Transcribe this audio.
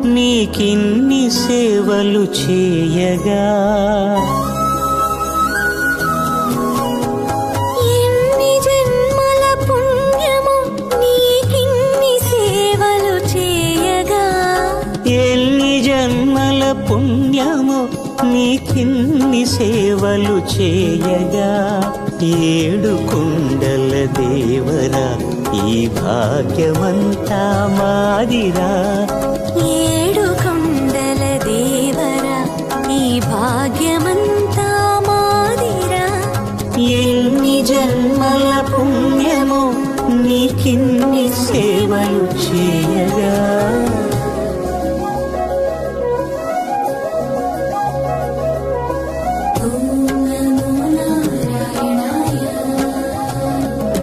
నీకిన్ని సేవలు చేయగా ఎన్ని జన్మల పుణ్యము నీకిన్ని సేవలు చేయగా ఎన్ని జన్మల పుణ్యము నీకిన్ని సేవలు చేయగా ఏడు కుండల దేవరా ఈ భాగ్యమంతా మాదిరా ఏడు కొండల దేవరా ఈ భాగ్యమంతా మాదిరా ఎన్ని జన్మల పుణ్యము నీకిన్ని సేవలు చేయగా